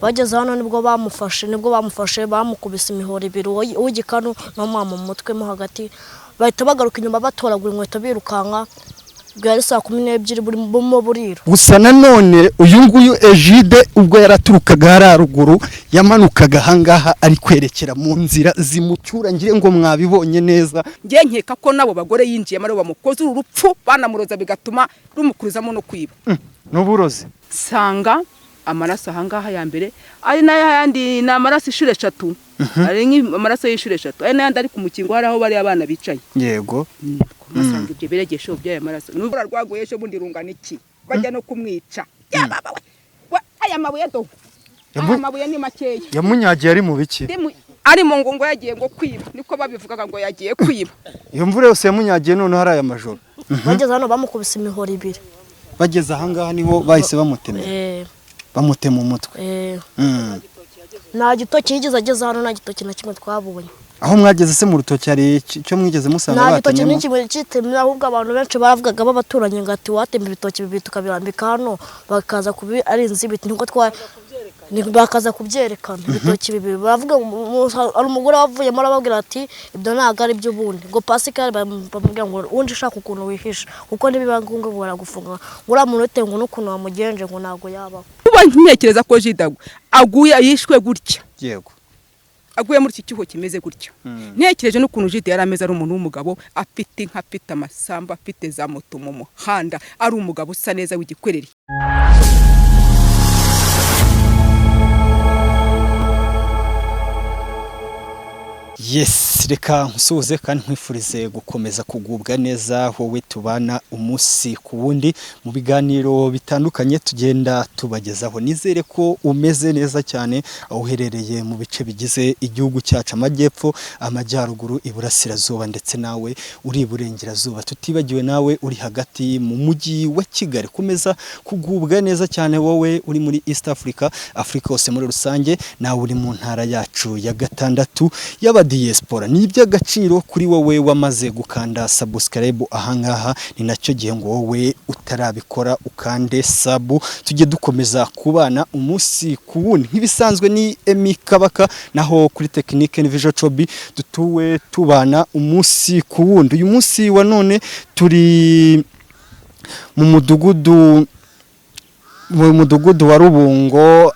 bageze hano nibwo bamufashe bamukubise imihoro ibiri uw'igikanu no mu mutwe mo hagati bahita bagaruka inyuma batoragura inkweto birukanka bwari saa 12 burimo buriro. Gusa nanone uyu nguyu Egide ubwo yaraturukaga hararuguru yamanukaga hangaha ari kwerekera mu nzira zimucyura ngire ngo mwabibonye neza. Ngiye nkeka ko nabo bagore yinjiye mari bamukoze urupfu banamuroza bigatuma rumukurizamo no kwiba. N'uburozi sanga amaraso hangaha ya mbere ari n'ayandi na amaraso ishure 3 ari amaraso y'ishure 3 ari n'ayandi ari ku mukingo hari aho bari abana bicaye. Yego masanga ibyo beregesho by'aya maraso n'ubura rwagoyesho bundi rungana iki bajya no kumwica yababa we aya mabuye do aya mabuye ni makeya yamunyagiye ari mu biki ari mu ngo yagiye ngo kwiba niko babivugaga ngo yagiye kwiba iyo mvura yose yamunyagiye none hari aya majoro bageze hano bamukubise imihoro ibiri bageze ahangaha niho bahise bamutema bamutema umutwe nta gitoki yigeze ageze hano nta gitoki na kimwe twabonye aho mwageze se mu rutoki hari cyo mwigeze musanga batemye nta gitoki n'ikimwe citemye ahubwo abantu benshi baravugaga babaturanye ngati watemba ibitoki bibiri tukabirambika hano bakaza kubi ari inzibiti niko bakaza kubyerekana ibitoki bibiri baravuga ari umugore wavuye mara babwira ati ibyo ntago ari byo bundi ngo Pascal bamubwira ngo unje shaka ukuntu wihisha kuko nibibangunga baragufunga ngura muntu utengo n'ukuntu wamugenje ngo ntago yabaho kuba ntekereza ko Jidagwe aguye yishwe gutya yego aguye muri iki cyuho kimeze gutya ntekereje n'ukuntu Jide yari ameze ari umuntu w'umugabo afite inka afite amasamba afite za moto mu muhanda ari umugabo usa neza w'igikwereri. Yes, reka nsuze kandi nkwifurize gukomeza kugubwa neza wowe tubana umunsi ku wundi mu biganiro bitandukanye tugenda tubagezaho. Nizere ko umeze neza cyane aho uherereye mu bice bigize igihugu cyacu amajyepfo, amajyaruguru, iburasirazuba ndetse nawe uri iburengerazuba. Tutibagiwe nawe uri hagati mu mujyi wa Kigali. Komeza kugubwa neza cyane wowe uri muri East Africa, Africa hose muri rusange, nawe uri mu ntara yacu ya 6 y'aba diaspora. Ni iby'agaciro kuri wowe wamaze gukanda subscribe ahangaha, ni nacyo gihe ngo wowe utarabikora ukande sub, tujye dukomeza kubana umunsi ku wundi. Nk'ibisanzwe ni Emi Kabaka, naho kuri technique ni Visual Chobi, dutuwe tubana umunsi ku wundi. Uyu munsi wa none turi mu mudugudu wa Rubungo,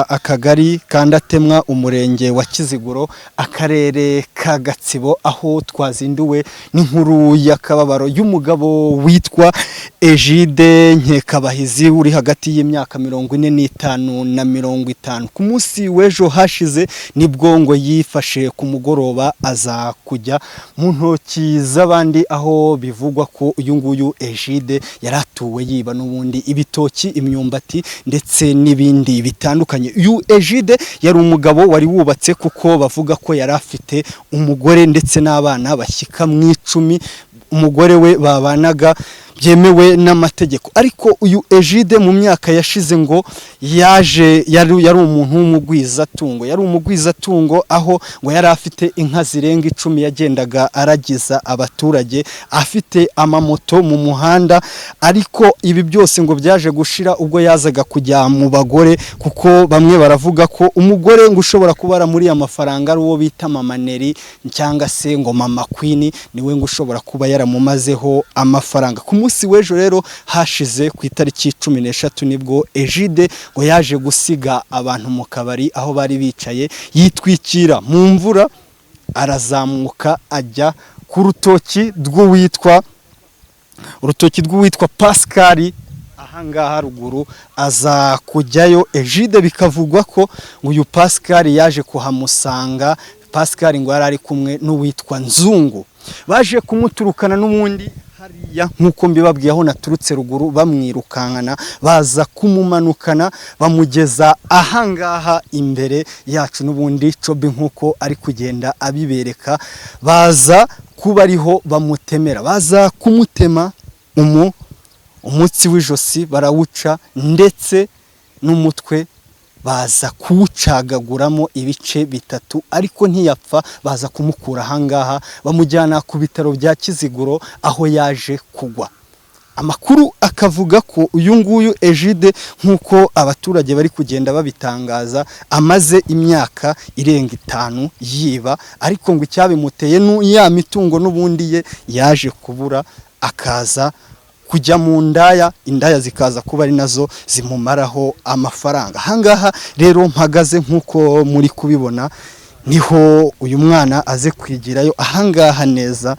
akagari Kandatemwa, umurenge wa Kiziguro, akarere ka Gatsibo, aho twazinduwe n'inkuru y'akababaro y'umugabo witwa Egide Nkekabahizi uri hagati y'imyaka 45 na 50. Ku munsi w'ejo hashize nibwo ngo yifashe ku mugoroba aza kujya mu ntoki z'abandi, aho bivugwa ko uyu nguyu Egide yaratuwe yiba n'ubundi ibitoki, imyumba ndetse n'ibindi bitandukanye. Uyu Egide yari umugabo wari wubatse kuko bavuga ko yari afite umugore ndetse n'abana bashyika mu 10. Umugore we babanaga byemewe n'amategeko, ariko uyu Egide mu myaka yashize ngo yari umuntu w'umugwizatungo, aho ngo yari afite inka zirenga 10 yagendaga aragiza abaturage, afite amamoto mu muhanda. Ariko ibi byose ngo byaje gushira ubwo yazaga kujya mu bagore, kuko bamwe baravuga ko umugore ngo ushobora kubara muri amafaranga ari uwo bita Mama Neri cyangwa se ngo Mama Queen, niwe ngo ushobora kuba yaramumazeho amafaranga. Ku munsi w'ejo rero hashize ku itariki 13 nibwo Egide ngo yaje gusiga abantu mu kabari aho bari bicaye, yitwikira mu mvura, arazamuka ajya ku rutoki rw'uwitwa Pascal ahangaha ruguru, aza kujyayo. Egide bikavugwa ko uyu Pascal yaje kuhamusanga. Pascal ngo yari ari kumwe n'uwitwa Nzungu, baje kumuturukana n'ubundi hariya nkuko mbibabwiye aho naturutse ruguru, bamwirukankana baza kumumanukana bamugeza ahangaha imbere yacu n'ubundi Chobi nkuko ari kugenda abibereka. Baza kuba ariho bamutemera, baza kumutema umutsi w'ijosi barawuca, ndetse n'umutwe baza kuwucagaguramo ibice 3, ariko ntiyapfa. Baza kumukura ahangaha bamujyana ku bitaro bya Kiziguro aho yaje kugwa. amakuru akavuga ko uyu nguyu Egide nk'uko abaturage bari kugenda babitangaza amaze imyaka irenga 5 yiba, ariko ngo icyabimuteye ya mitungo n'ubundi ye yaje kubura, akaza kujya mu indaya zikaza kuba ari nazo zimumaraho amafaranga. Ahangaha rero mpagaze nk'uko muri kubibona niho uyu mwana aze kwigirayo. Ahangaha neza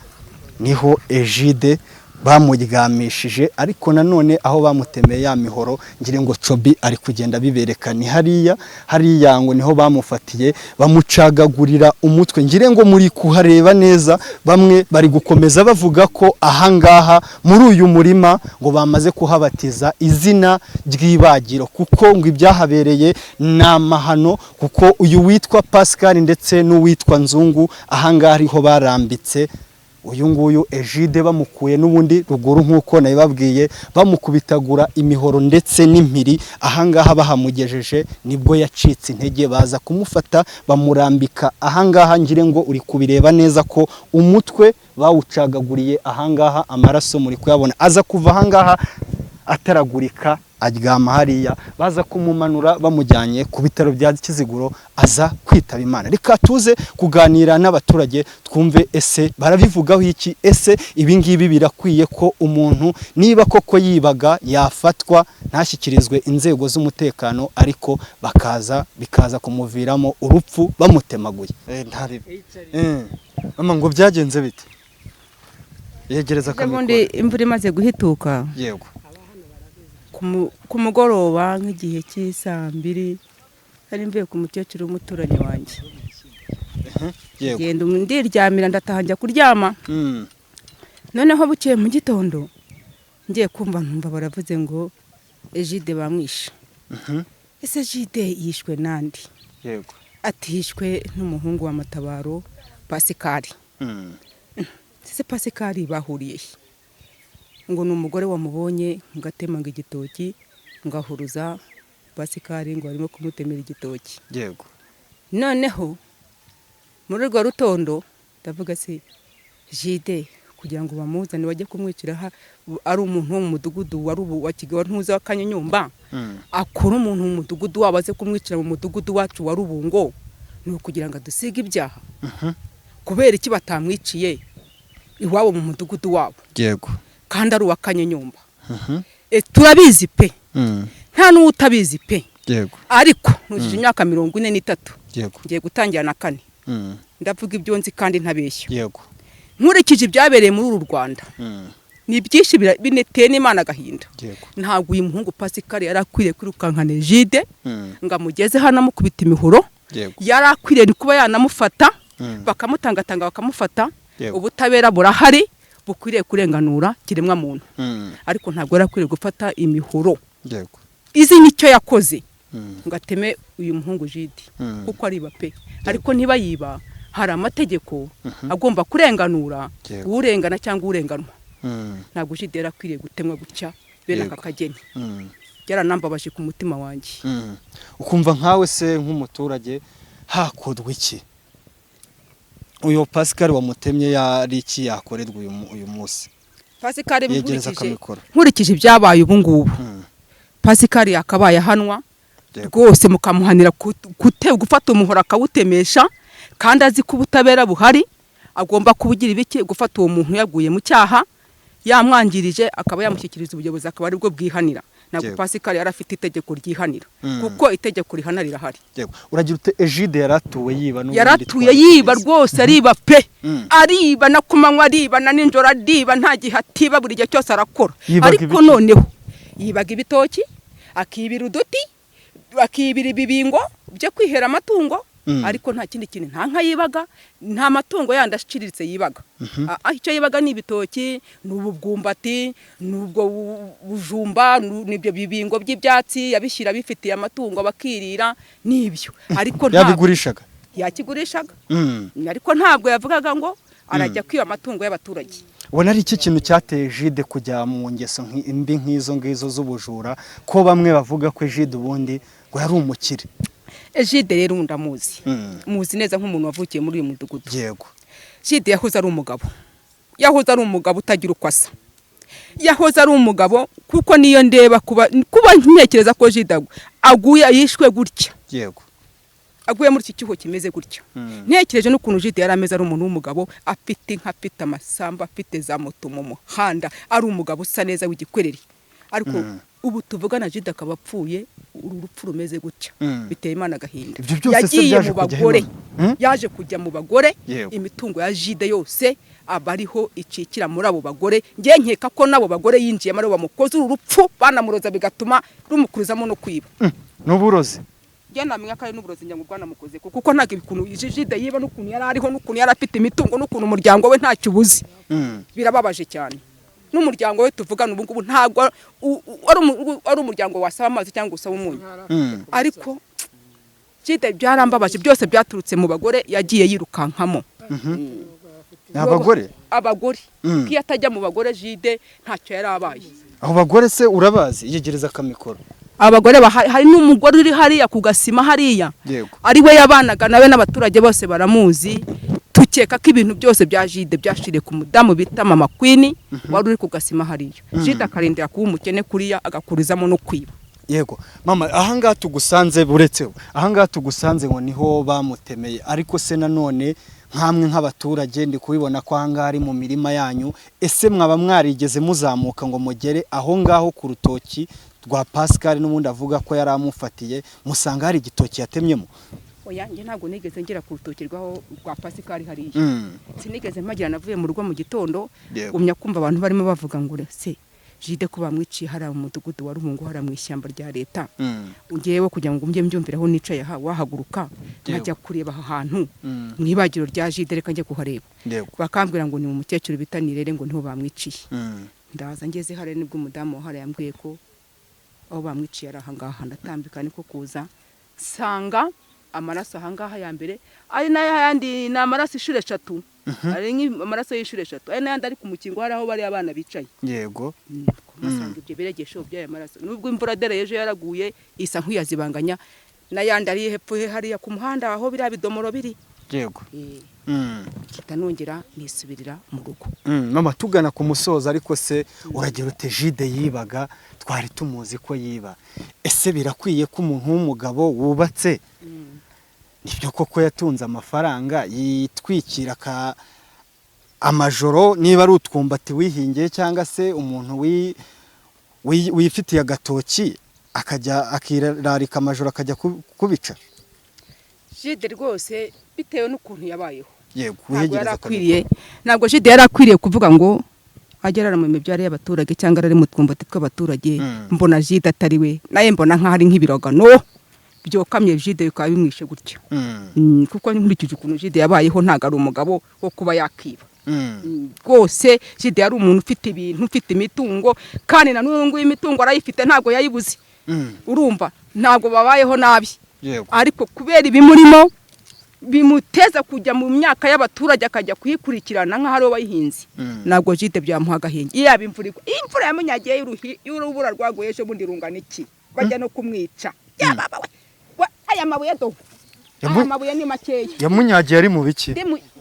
niho Egide bamuryamishije, ariko nanone aho bamutemeye ya mihoro ngire ngo Cobi ari kugenda bibereka ni hariya ngo niho bamufatiye bamucagagurira umutwe. Ngire ngo muri kuhareba neza, bamwe bari gukomeza bavuga ko ahangaha muri uyu murima ngo bamaze kuhabatiza izina ry'ibagiro, kuko ngo ibyahabereye n'amahano, kuko uyu witwa Pascal ndetse n'uwitwa Nzungu ahangaha ariho barambitse uyu nguyu Egide, bamukuye n'ubundi ruguru nk'uko nabibabwiye, bamukubitagura imihoro ndetse n'impiri. Ahangaha bahamugejeje nibwo yacitse intege, baza kumufata bamurambika ahangaha. Ngire ngo uri kubireba neza ko umutwe bawucagaguriye ahangaha, amaraso muri kuyabona aza kuva ahangaha ataragurika, aryama hariya. Baza kumumanura bamujyanye ku bitaro bya Kiziguro, aza kwitaba Imana. Reka tuze kuganira n'abaturage twumve ese barabivugaho iki, ese ibi ngibi birakwiye ko umuntu niba koko yibaga yafatwa ntashyikirizwe inzego z'umutekano, ariko bikaza kumuviramo urupfu bamutemaguye. Mama ngo byagenze bite? Yegereza kamikoro. Imvura imaze guhituka, yego, ku mugoroba nk'igihe cy'isambiri hari mvuye ku mukecuru w'umuturanyi wanjye. Genda ndiryamira ndataha njya kuryama. Noneho bukeye mu gitondo ngiye kumva ntumva baravuze ngo Egide bamwishe. Ese Egide yishwe nandi? Yego. Atishwe n'umuhungu wa Matabaro Pascal. Ese Pascal bahuriye ngo n'umugore wamubonye ngatemanga igitoki ngahuruza Pascal ngo arimo kumutemera igitoki. Yego. Noneho muri rwa rutondo ndavuga se Egide kugira ngo bamuzane bajye kumwicira ari umuntu wo mu mudugudu wa Kigali ntuza Kanyonyomba, akora umuntu mu mudugudu wabaze kumwicira mu mudugudu wacu wa Rubungo, ni ukugira ngo adusige ibyaha. Kubera iki batamwiciye iwabo mu mudugudu wabo? Yego. Kandi ari uwa Kanyonyomba. Turabizi pe, nta n'utabizi pe. Yego. Ariko nujije imyaka 43. Yego. Ngiye gutangira na 4. Ndavuga ibyo nzi kandi ntabeshya. Yego. Nkurikije ibyabereye muri uru Rwanda, ni byinshi bineteye n'Imana gahinda. Yego. Ntabwo uyu muhungu Pascal yarakwiriye kwirukankana Egide ngamugeze hano amukubita imihoro. Yarakwiriye kuba yanamufata bakamutangatanga bakamufata. Ubutabera burahari bukwiriye kurenganura kiremwa muntu. Ariko ntabwo yarakwiriye gufata imihoro. Yego. Izi nicyo yakoze ngateme uyu muhungu Egide kuko ari bape. Ariko ntiba yiba hari amategeko agomba kurenganura urengana cyangwa urenganwa. Ntabwo Egide yarakwiriye gutemwa gutya bene aka kageni. Yaranambabaje ku mutima wanjye. Ukumva nkawe se nk'umuturage hakodwa iki? Uyo Pascal wamutemye yari iki yakorerwa uyu munsi? Pascal nkurikije ibyabaye ubu ngubu, Pascal yakabaye ahanwa rwose mukamuhanira gufata umuhoro akawutemesha, kandi azi ko ubutabera buhari agomba kubugira ibiki gufata uwo muntu yaguye mu cyaha yamwangirije akaba yamushyikiriza ubuyobozi akaba ari bwo bwihanira. Ntabwo Pascal yarafite itegeko ryihanira kuko itegeko rihana rirahari. Yego. Uragira ute Egide yaratuwe yiba n'ubundi? Yaratuye yiba rwose, ariba pe. Ariba na kumanywa ariba na ninjoro ariba, nta gihe atiba, buri gihe cyose arakora. Ariko noneho yibaga ibitoki, akibira uduti, akibira ibibingo byo kwihera amatungo. Ariko nta kindi kintu, nta nka yibaga, nta matungo yandi ashikiriritse yibaga. Icyo yibaga ni ibitoki, n'ububwumbati, n'ubwo bujumba, n'ibyo bibingo by'ibyatsi yabishyira bifitiye amatungo bakirira n'ibyo. Ariko yabigurishaga, yakigurishaga. Ariko ntabwo yavugaga ngo arajya kwiba amatungo y'abaturage. Ubona ari iki kintu cyateye Egide kujya mu ngeso mbi nk'izo ngizo z'ubujura, ko bamwe bavuga ko Egide ubundi ngo yari umukire? Egide rero ndamuzi. Muzi neza nk'umuntu wavukiye muri uyu mudugudu. Yego. Egide yahoze ari umugabo. Yahoze ari umugabo utagira uko asa. yahoze ari umugabo kuko niyo ndeba kuba ntekereza ko Jide aguye yishwe gutya yego aguye muri iki cyuho kimeze gutya ntekereje n'ukuntu Jide yari ameze ari umuntu w'umugabo afite inka afite amasamba afite za moto mu muhanda ari umugabo usa neza w'igikwereri ariko ubu tuvugana Jide akaba apfuye urupfu rumeze gutya biteye Imana agahinda yagiye mu bagore yaje kujya mu bagore imitungo ya Jide yose abariho icikira muri abo bagore ngiye nkeka ko nabo bagore yinjiye muri bamukoze urupfu banamuroza bigatuma rumukurizamo no kwiba n'uburozi njye namenya ko ari n'uburozi njya mu Rwanda mukoze kuko ntago ibikuntu Jide yiba n'ukuntu yari ariho n'ukuntu yari afite imitungo n'ukuntu umuryango we ntacyo ubuzi birababaje cyane n'umuryango we tuvugana ubu ngubu ntago ari umuryango wasaba amazi cyangwa usaba umunyu ariko Jide byarambabaje byose byaturutse mu bagore yagiye yirukankamo abagore kiyo atajya mu bagore Jide ntacyo yari abaye abo bagore se urabazi yegereza akamikoro abagore hari n'umugore uri hariya ku gasima hariya ari we yabanaga nawe n'abaturage bose baramuzi tukeka ko ibintu byose bya Jide byashiriye ku mudamu bita Mama Queen wari uri ku gasima hariya Jide akarindira kuba umukene kuriya agakurizamo no kwiba yego mama ahangaha tugusanze buretseho ahangaha tugusanze ngo niho bamutemeye ariko se nanone nkamwe nk'abaturage ndi kubibona ko ahangaha ari mu mirima yanyu ese mwaba mwarigeze muzamuka ngo mugere aho ngaho ku rutoki rwa Pascal n'ubundi avuga ko yari amufatiye musanga hari igitoki yatemyemo oya nge ntago nigeze ngera ku rutoki rwa Pascal hariya sinigeze mpagira navuye mu rugo mu gitondo gumya kumva abantu barimo bavuga ngo se Jide ko bamwiciye hari mu mudugudu wa Rumungu hari mu ishyamba rya leta ungeyewe kugira ngo umye mbyumviraho nicaye wahaguruka nkajya kureba aha hantu mwibagiro rya Jide reka njye kuhareba bakambwira ngo ni mu mukecuru bitanirere ngo niho bamwiciye ndaza ngeze hare nibwo umudamu wahara yambwiye ko aho bamwiciye ari ahangaha ndatambika niko kuza sanga amaraso ahangaha ya mbere ari n'ayandi ni amaraso ishuri 3 ari nk'amaraso y'ishuri 3 ari n'ayandi ari ku mukingo hari aho bari abana bicaye yego masanga ibyo biregesho by'aya maraso nubwo imvura dereje yaraguye isa nk'uyazibanganya n'ayandi ari hepfo hariya ku muhanda aho biri bidomoro biri yego kitanongera nisubirira mu rugo mama tugana ku musozo ariko se uragira ute Jide yibaga twari tumuzi ko yiba ese birakwiye ko umuntu w'umugabo wubatse nibyo koko yatunze amafaranga yitwikira amajoro niba ari utwumbati wihingiye cyangwa se umuntu wifitiye agatoki akajya akirarika amajoro akajya kubica Jide rwose bitewe n'ukuntu yabayeho yego ntabwo Jide yari akwiriye kuvuga ngo agerara mu mibyare y'abaturage cyangwa ari mu twumbati tw'abaturage mbona Jide atari we naye mbona nk'ahari nk'ibirogano byokamye Jide bikaba bimwishe gutya kuko nkurikije ukuntu Jide yabayeho ntago ari umugabo wo kuba yakiba rwose Jide yari umuntu ufite ibintu ufite imitungo kandi na n'ubu imitungo arayifite ntago yayibuze urumva ntago babayeho nabi ariko kubera ibimurimo bimuteza kujya mu myaka y'abaturage akajya kuyikurikirana nk'ahari wayihinze ntabwo Jide byamuha agahinge yaba imvura yamunyagiye y'urubura rwaguye ejo bundi rungana iki bajya no kumwica yababa aya mabuye do amabuye ni makeya yamunyagiye ari mu biki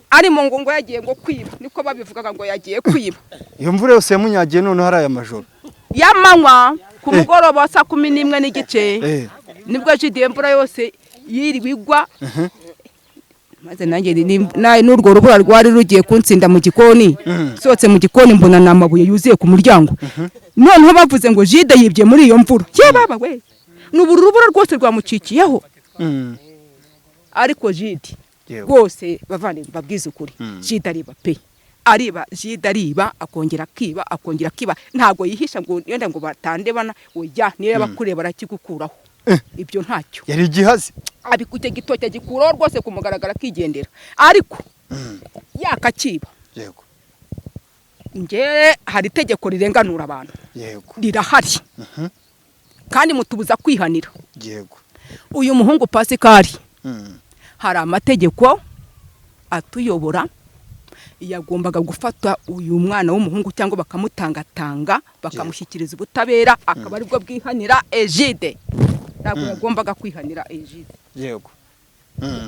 ari mu ngo yagiye ngo kwiba niko babivugaga ngo yagiye kwiba iyo mvura yose yamunyagiye none hari aya majoro yamanywa ku mugoroba saa 11 n'igice nibwo Jide imvura yose yirigwa maze nanjye n'urwo rubura rwari rugiye kunsinda mu gikoni sotse mu gikoni mbona namabuye yuzuye ku muryango noneho bavuze ngo Jide yibye muri iyo mvura baba we n'uburu rubura rwose rwamucikiyeho ariko Jide rwose bavane babwiza ukuri Jide ariba pe ariba Jide ariba akongera akiba ntago yihisha ngo yenda ngo batandebana oya niyo yabakureba barakigukuraho ibyo ntacyo yari gihazi abikute gitoke gikuraho rwose kumugaragara kigendera ariko yakakiba yego nge hari itegeko rirenganura abantu yego rirahari kandi mutubuza kwihanira yego uyu muhungu Pascal hari amategeko atuyobora yagombaga gufata uyu mwana w'umuhungu cyangwa bakamutangatanga bakamushyikiriza ubutabera akaba aribwo bwihanira Jide ntabwo yagombaga kwihanira Jide yego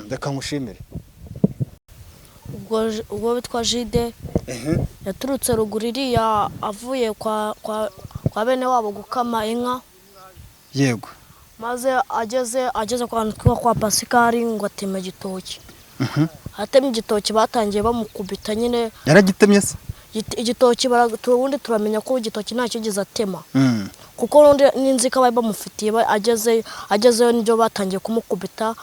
reka nkushimire ubwo bitwa Jide yaturutse ruguru iriya avuye kwa bene wabo gukama inka. Yego. Maze ageze kwa Pasikari ngo ateme igitoki. Atemye igitoki batangiye bamukubita nyine. Yaragitemye se? Igitoki ubundi turamenya ko igitoki nta kigeze atema. Kuko n'undi n'inzika bari bamufitiye agezeyo nibyo batangiye kumukubita.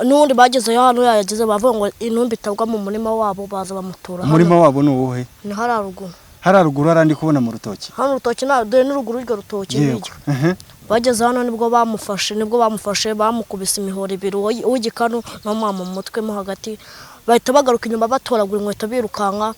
N'undi bagezeyo hano yageze bavuga ngo intumbi itabwa mu murima wabo baza bamutura. Umurima wabo ni uwuhe? Ni hararuguru. Hararuguru arandi kubona mu rutoki. Hano urutoki dore n'uruguru rw'iryo rutoki n'iryo. Bageze hano nibwo bamufashe bamukubise imihoro ibiri uw'igikanu n'amama mu mutwe mo hagati. Bahita bagaruka inyuma batoragura inkweto birukanka.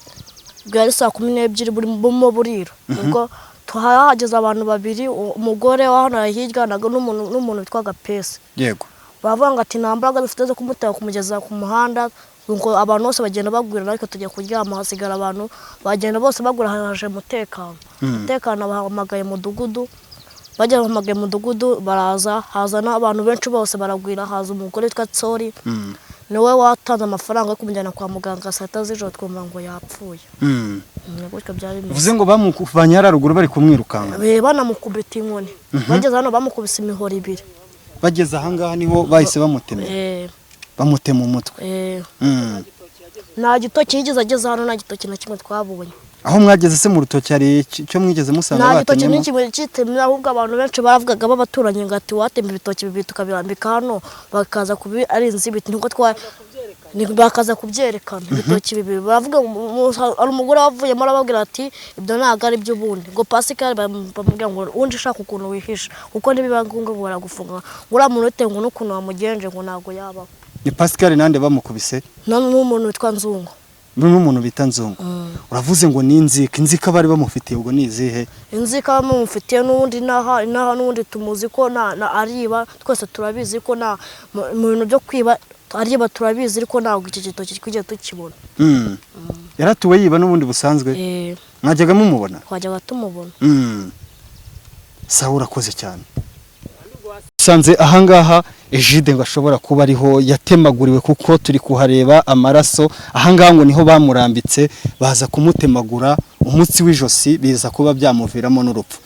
Bwari saa 12 burimo buriro. Ubwo tuhahageze abantu babiri, umugore wa hano hirya n'umuntu witwa Pesi. Yego. Bavuga ngo ati nambaraga bifite zo kumutera kumugeza ku muhanda. Ngo abantu bose bagenda bagwira ariko tujya kuryama hasigara abantu bagenda bose bagura haje umutekano. Umutekano bahamagaye mudugudu. Bajya bahamagaye mudugudu baraza hazana abantu benshi bose baragwira haza umugore witwa Tsori. Niwe watanze amafaranga yo kumujyana kwa muganga saa 7 z'ijoro twumva ngo yapfuye. Gutyo byari bimeze. Uvuze ngo bamukuvanye hararuguru bari kumwirukanga. Banamukubita inkoni. Bageze hano bamukubise imihoro ibiri. Bageze ahangaha niho bahise bamutema. Bamutema umutwe. Nta gitoki yigeze ageze hano, nta gitoki na kimwe twabonye. Aho mwageze se mu rutoki hari cyo mwigeze musanga batemye? Nta gitoki n'ikimwe citemye, ahubwo abantu benshi baravugaga babaturanye ngo ati watemye ibitoki bibiri tukabirambika hano bakaza kubi ari inzibiti niko bakaza kubyerekana ibitoki bibiri. Baravuga ari umugore wavuyemo arababwira ati ibyo ntago ari by'ubundi. Ngo Pasikari bamubwira ngo unje ushaka ukuntu wihisha kuko nibiba ngombwa ngo baragufunga. Ngura muntu utengo n'ukuntu wamugenje ngo ntago yabaho. Ni Pasikari nande bamukubise? N'umuntu witwa Nzungu. N'umuntu bita Nzungu. Uravuze ngo ni inzika bari bamufitiye, ubwo ni izihe? Inzika bamufitiye n'undi naha n'undi tumuzi ko ariba, twese turabizi ko mu bintu byo kwiba ariba turabizi ariko ntabwo iki gitoki kujya tukibona. Yaratuwe yiba n'ubundi busanzwe? Mwajyaga mumubona? Twajyaga tumubona. Sawa, urakoze cyane. Sanze ahangaha Egide ngo ashobora kuba ariho yatemaguriwe kuko turi kuhareba amaraso. Ahangaha ngo niho bamurambitse baza kumutemagura umutsi w'ijosi biza kuba byamuviramo n'urupfu.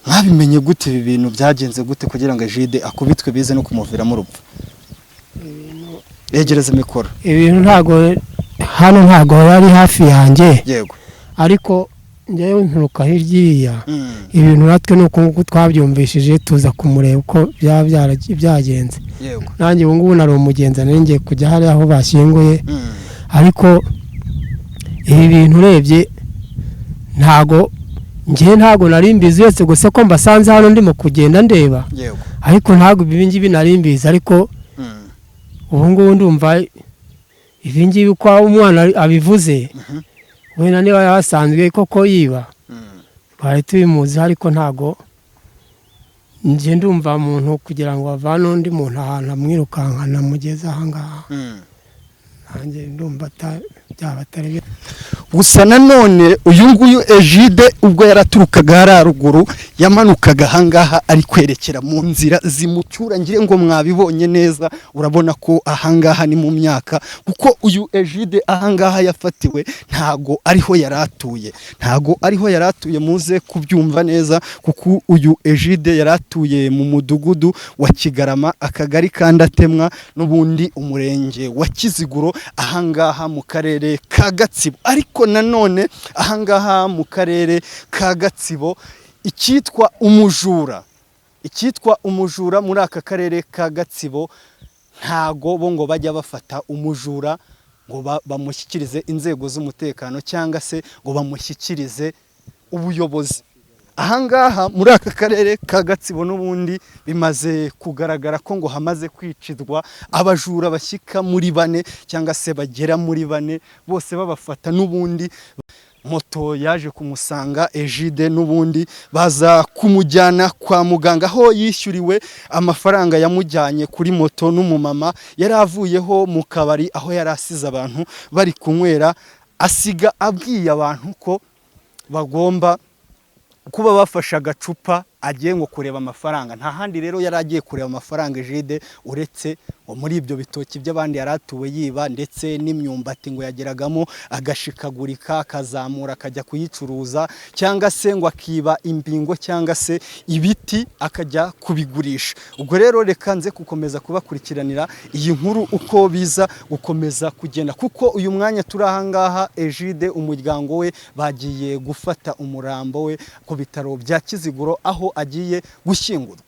Mwabimenye gute ibi bintu byagenze gute kugira ngo Egide akubitwe bize no kumuviramo urupfu? Yegereza mikoro. Ibintu ntago yari hafi yanjye. Yego. Ariko njyewe nturuka hirya ibintu natwe nuko twabyumvishije tuza kumureba uko byagenze. Yego. Nanjye ubu ngubu nari umugenza nenge kujya hari aho bashyinguye. Ariko ibi bintu urebye ntago nari mbizi yose gusa ko mbasanze hano ndimo kugenda ndeba. Yego. Ariko ntago ibi ngibi nari mbizi, ariko ubu ngubu ndumva ibi ngibi ko umwana abivuze wenda niba yasanzwe koko yiba twari tubimuzi, ariko ntago nje ndumva umuntu kugira ngo avane undi muntu ahantu amwirukankana mugeze ahangaha. Nanjye ndumva byaba atari gusa nanone uyu nguyu Egide ubwo yaraturukaga hararuguru yamanukaga ahangaha ari kwerekera mu nzira zimucyura. Ngire ngo mwabibonye neza, urabona ko ahangaha ni mu myaka kuko uyu Egide ahangaha yafatiwe ntago ariho yaratuye, muze kubyumva neza kuko uyu Egide yaratuye mu mudugudu wa Kigarama, akagari Kandatemwa n'ubundi umurenge wa Kiziguro ahangaha mu karere ka Gatsibo. Ariko nanone ahangaha mu karere ka Gatsibo icyitwa umujura muri aka karere ka Gatsibo ntago bo ngo bajya bafata umujura ngo bamushyikirize inzego z'umutekano cyangwa se ngo bamushyikirize ubuyobozi. Ahangaha muri aka karere ka Gatsibo n'ubundi bimaze kugaragara ko ngo hamaze kwicirwa abajura bashyika muri 4 cyangwa se bagera muri 4, bose babafata n'ubundi moto yaje kumusanga Egide n'ubundi baza kumujyana kwa muganga aho yishyuriwe amafaranga yamujyanye kuri moto n'umumama yari avuyeho mu kabari aho yari asize abantu bari kunywera, asiga abwiye abantu ko bagomba kuba bafasha agacupa agiye ngo kureba amafaranga. Nta handi rero yari agiye kureba amafaranga Egide uretse muri ibyo bitoki by'abandi yari atuwe yiba, ndetse n'imyumbati ngo yageragamo agashikagurika akazamura akajya kuyicuruza, cyangwa se ngo akiba imbingo cyangwa se ibiti akajya kubigurisha. Ubwo rero reka nze gukomeza kubakurikiranira iyi nkuru uko biza gukomeza kugenda, kuko uyu mwanya turi aha ngaha Egide umuryango we bagiye gufata umurambo we ku bitaro bya Kiziguro aho agiye gushyingurwa.